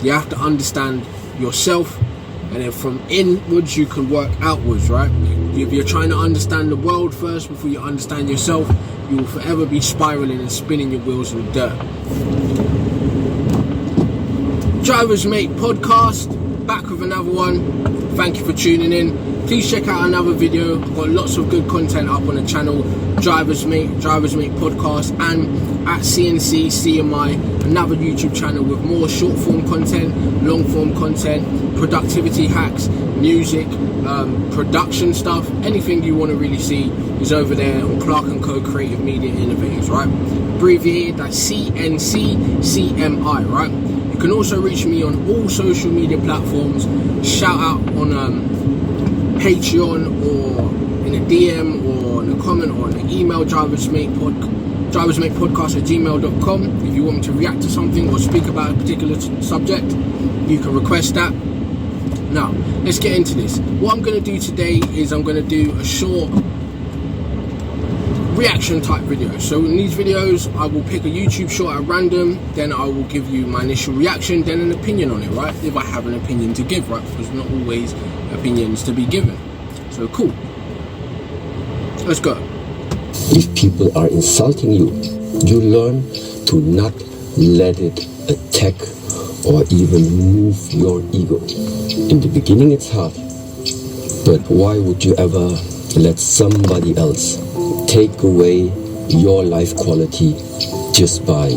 You have to understand yourself, and then from inwards you can work outwards, right? If you're trying to understand the world first before you understand yourself, you will forever be spiraling and spinning your wheels in the dirt. Drivers Mate podcast, back with another one. Thank you for tuning in. Please check out another video. I've got lots of good content up on the channel. Drivers Mate podcast, and at CNC CMI, another YouTube channel with more short form content, long form content, productivity hacks, music, production stuff. Anything you want to really see is over there on Clark & Co Creative Media Innovators, right? Abbreviated, that's CNC CMI, right? You can also reach me on all social media platforms. Shout out on Patreon, or in a DM, or in a comment, or in an email, driversmatepodcast@gmail.com. If you want me to react to something or speak about a particular subject, you can request that. Now, let's get into this. What I'm going to do today is I'm going to do a short reaction type video. So in these videos, I will pick a YouTube short at random, then I will give you my initial reaction, then an opinion on it, right? If I have an opinion to give, right? Because not always opinions to be given. So cool. Let's go. If people are insulting you, you learn to not let it attack or even move your ego. In the beginning it's hard, but why would you ever let somebody else take away your life quality just by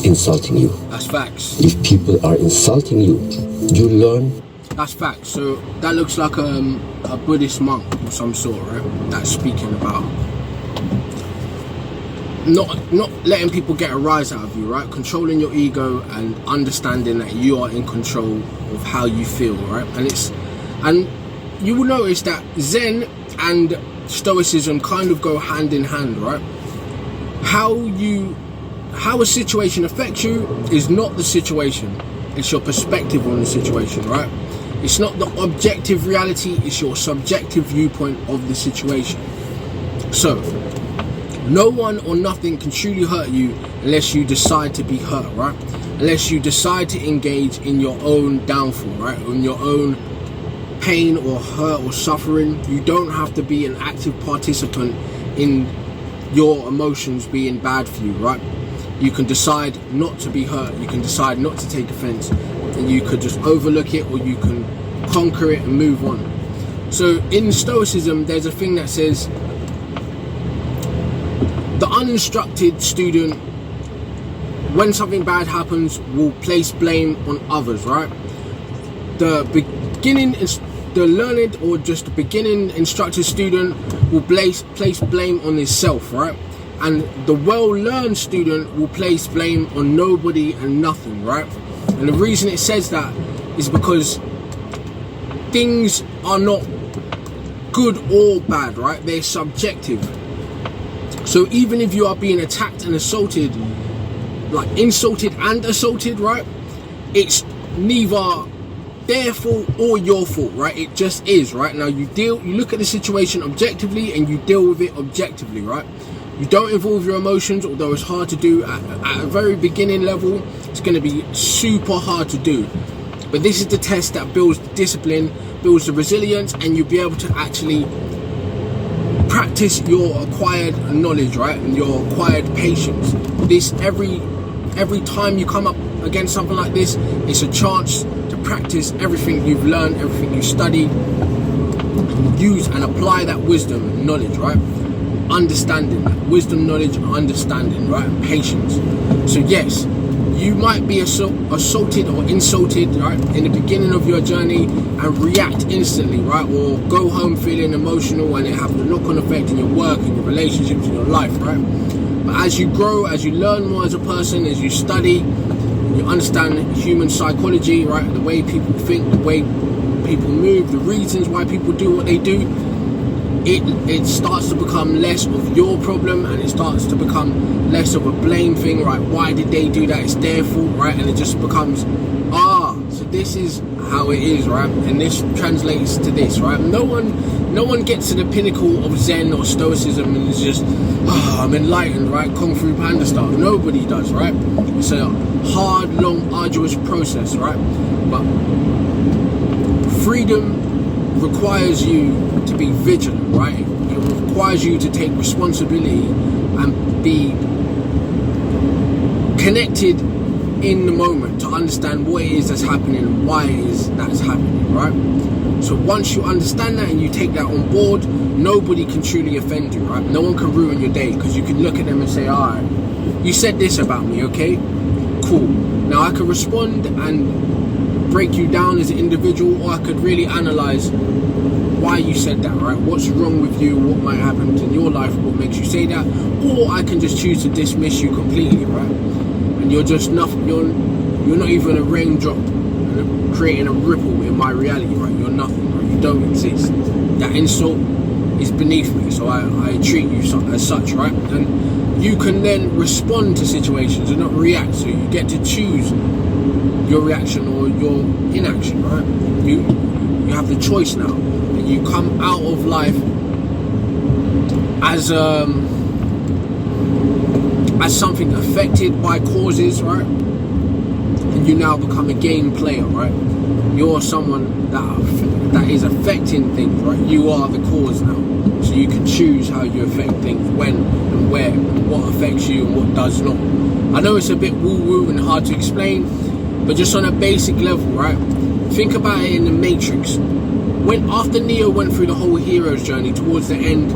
insulting you? That's facts. If people are insulting you, you learn. That's facts. So that looks like a Buddhist monk of some sort, right? That's speaking about not letting people get a rise out of you, right? Controlling your ego and understanding that you are in control of how you feel, right? And you will notice that Zen and Stoicism kind of go hand in hand, right? How a situation affects you is not the situation, it's your perspective on the situation, right? It's not the objective reality, it's your subjective viewpoint of the situation. So no one or nothing can truly hurt you unless you decide to be hurt, right? Unless you decide to engage in your own downfall, right? In your own pain or hurt or suffering. You don't have to be an active participant in your emotions being bad for you, right? You can decide not to be hurt, you can decide not to take offense, and you could just overlook it, or you can conquer it and move on. So in Stoicism, there's a thing that says the uninstructed student, when something bad happens, will place blame on others, right? The learned or just the beginning instructed student will place blame on himself, right? And the well-learned student will place blame on nobody and nothing, right? And the reason it says that is because things are not good or bad, right? They're subjective. So even if you are being attacked and assaulted, like insulted and assaulted, right? It's neither their fault or your fault, right? It just is, right? Now you look at the situation objectively and you deal with it objectively, right? You don't involve your emotions, although it's hard to do at a very beginning level. It's going to be super hard to do. But this is the test that builds discipline, builds the resilience, and you'll be able to actually practice your acquired knowledge, right? And your acquired patience. This every time you come up against something like this, it's a chance to practice everything you've learned, everything you studied, and use and apply that wisdom and knowledge, right? Understanding, wisdom, knowledge, understanding, right? And patience. So yes, you might be assaulted or insulted, right, in the beginning of your journey and react instantly, right? Or go home feeling emotional and it have a knock-on effect in your work, in your relationships, in your life, right? But as you grow, as you learn more as a person, as you study, you understand human psychology, right? The way people think, the way people move, the reasons why people do what they do, it starts to become less of your problem, and it starts to become less of a blame thing, right? Why did they do that? It's their fault, right? And it just becomes, so this is how it is, right? And this translates to this, right? No one gets to the pinnacle of Zen or Stoicism and is just, I'm enlightened, right? Kung Fu Panda style. Nobody does, right? It's a hard, long, arduous process, right? But freedom requires you to be vigilant, right? It requires you to take responsibility and be connected in the moment to understand what it is that's happening and why it is that's happening, right? So once you understand that and you take that on board, nobody can truly offend you, right? No one can ruin your day, because you can look at them and say, alright, you said this about me, okay? Cool. Now I could respond and break you down as an individual, or I could really analyze why you said that, right? What's wrong with you? What might happen in your life? What makes you say that? Or I can just choose to dismiss you completely, right? And you're just nothing. You're not even a raindrop creating a ripple in my reality, right? You're nothing, right? You don't exist. That insult is beneath me, so I treat you as such, right? And you can then respond to situations and not react. So you get to choose your reaction or your inaction, right? You have the choice now. And you come out of life as something affected by causes, right? And you now become a game player, right? You're someone that is affecting things, right? You are the cause now. So you can choose how you affect things, when and where, and what affects you and what does not. I know it's a bit woo-woo and hard to explain, but just on a basic level, right? Think about it in the Matrix. After Neo went through the whole hero's journey towards the end,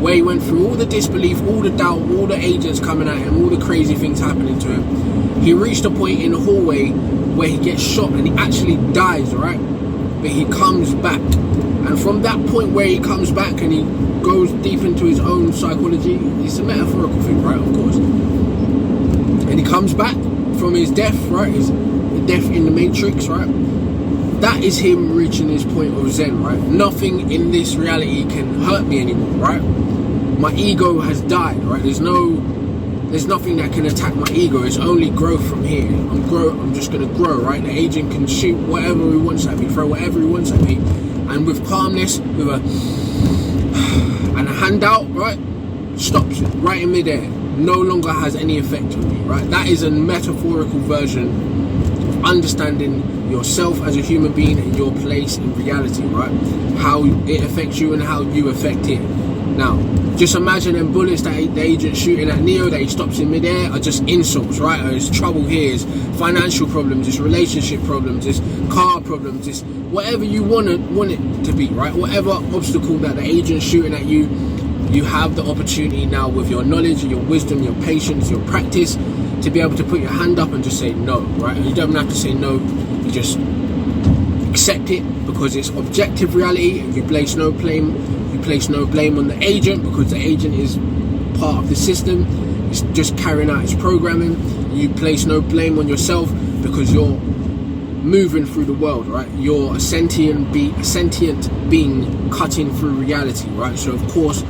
where he went through all the disbelief, all the doubt, all the agents coming at him, all the crazy things happening to him, he reached a point in the hallway where he gets shot and he actually dies, right? But he comes back. And from that point where he comes back and he goes deep into his own psychology, it's a metaphorical thing, right? Of course. And he comes back from his death, right? His death in the Matrix, right? That is him reaching his point of Zen, right? Nothing in this reality can hurt me anymore, right? My ego has died, right? There's nothing that can attack my ego. It's only growth from here. I'm just gonna grow, right? The agent can shoot whatever he wants at me, throw whatever he wants at me, and with calmness, with a handout, right? Stops it right in midair. No longer has any effect on me, right? That is a metaphorical version of understanding yourself as a human being and your place in reality, right? How it affects you and how you affect it. Now, just imagine them bullets that the agent's shooting at Neo that he stops in midair are just insults, right? There's trouble here, there's financial problems, there's relationship problems, there's car problems, there's whatever you want it to be, right? Whatever obstacle that the agent's shooting at you, you have the opportunity now with your knowledge, your wisdom, your patience, your practice to be able to put your hand up and just say no, right? You don't have to say no, you just accept it because it's objective reality, and you place no blame on the agent because the agent is part of the system. It's just carrying out its programming. You place no blame on yourself because you're moving through the world, right? You're a sentient being cutting through reality, right? So of course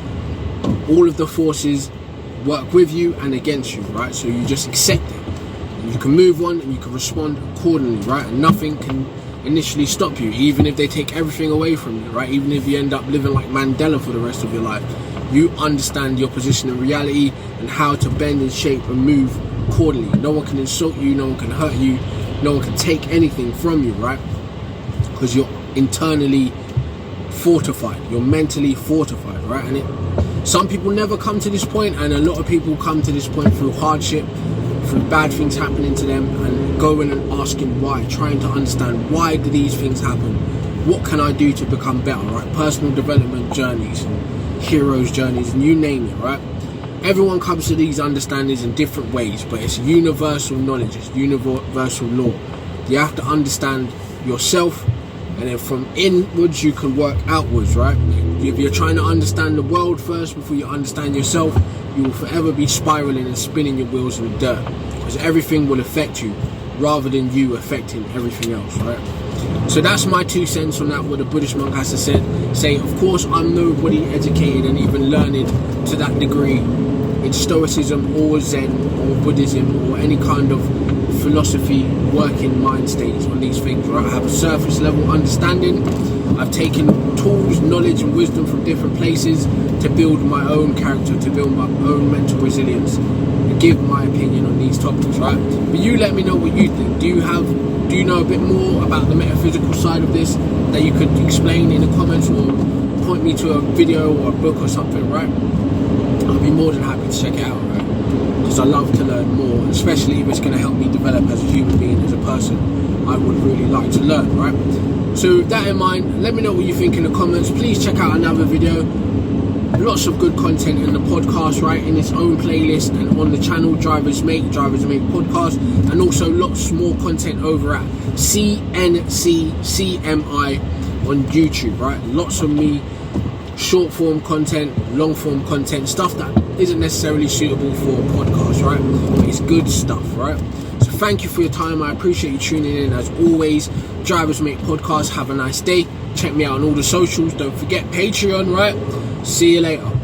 all of the forces work with you and against you, right? So you just accept it. You can move on and you can respond accordingly, right? And nothing can initially stop you, even if they take everything away from you, right? Even if you end up living like Mandela for the rest of your life, you understand your position in reality and how to bend and shape and move accordingly. No one can insult you, no one can hurt you, no one can take anything from you, right? Because you're internally fortified, you're mentally fortified, right? And some people never come to this point, and a lot of people come to this point through hardship, through bad things happening to them, and going and asking why, trying to understand why do these things happen, what can I do to become better, right? Personal development journeys, heroes journeys, and you name it, right? Everyone comes to these understandings in different ways, but it's universal knowledge, it's universal law. You have to understand yourself, and then from inwards you can work outwards, right? If you're trying to understand the world first before you understand yourself, you will forever be spiraling and spinning your wheels in the dirt, because everything will affect you rather than you affecting everything else, right? So that's my 2 cents on that, what the Buddhist monk has to say. Of course, I'm nobody educated and even learned to that degree in Stoicism or Zen or Buddhism or any kind of philosophy working mind states on these things, right? I have a surface level understanding. I've taken tools, knowledge and wisdom from different places to build my own character, to build my own mental resilience, and give my opinion on these topics, right? But you let me know what you think. Do you know a bit more about the metaphysical side of this that you could explain in the comments, or point me to a video or a book or something, right? I'll be more than happy to check it out, right? Because I love to learn more, especially if it's going to help me develop as a human being, as a person. I would really like to learn, right? So with that in mind, let me know what you think in the comments. Please check out another video. Lots of good content in the podcast, right, in its own playlist and on the channel Drivers Make Podcast, and also lots more content over at CNCCMI on YouTube, right? Lots of me, short form content, long form content, stuff that isn't necessarily suitable for a podcast, right? But it's good stuff, right? So thank you for your time. I appreciate you tuning in as always. Drivers Make Podcast. Have a nice day. Check me out on all the socials. Don't forget Patreon, right? See you later.